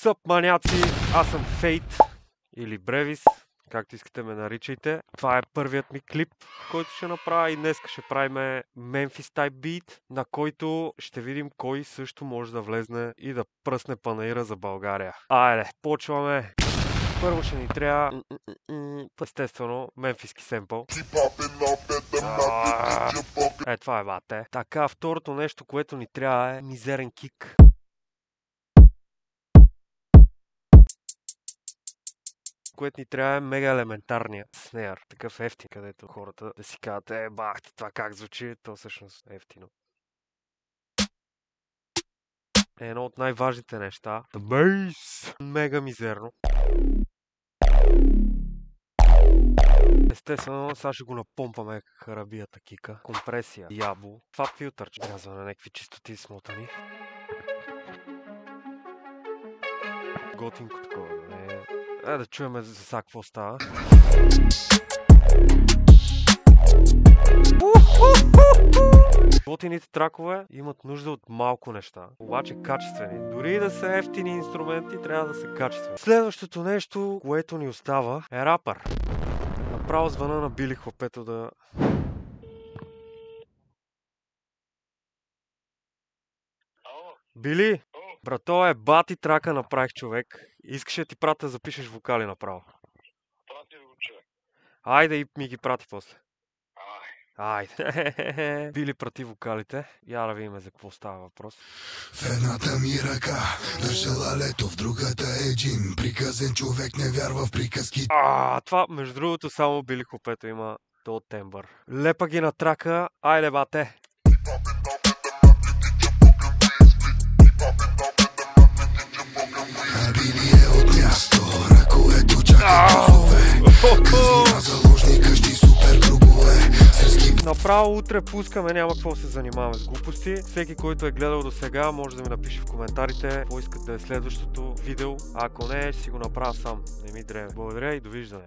Съп, маняци, аз съм Фейт или Бревис, както искате ме наричайте. Това е първият ми клип, който ще направя и днес ще правим Memphis Type Beat, на който ще видим кой също може да влезне и да пръсне панаира за България. Айде, почваме! Първо ще ни трябва, естествено, мемфиски семпъл. Това е бате. Така, второто нещо, което ни трябва е мизерен кик. Което ни трябва е мега елементарния снеяр. Такъв ефтин, където хората да си казват, бах, това как звучи, то всъщност е ефтино. Едно от най-важните неща. The bass! Мега мизерно. Естествено, сега ще го напомпаме харабията кика. Компресия, ябо. Това филтърче. Казва на някакви чистоти смотани. Готинко такова. Да чуем за сега какво става. Готините тракове имат нужда от малко неща, обаче качествени. Дори да са ефтини инструменти, трябва да са качествени. Следващото нещо, което ни остава, е рапър. Направо звъна на Били хлопето да... Били! Брато, бати трака направих, човек. Искаш да ти пратя да запишеш вокали направо. Прати го, човек. Айде и ми ги прати после. Айде. Били прати вокалите. Я да видим за какво става въпрос. В едната ми ръка държала лето, в другата е джин. Приказен човек не вярва в приказки. Това, между другото, само Били хлопето има то тембър. Лепа ги на трака. Айде, бате. Били е от място, на което чака козове. Казина, заложни къщи, супер грубове. Направо утре пускаме, няма какво се занимаваме с глупости. Всеки, който е гледал до сега, може да ми напише в коментарите какво искат да е следващото видео. А ако не, ще си го направя сам. Не ми дреме. Благодаря и довиждане.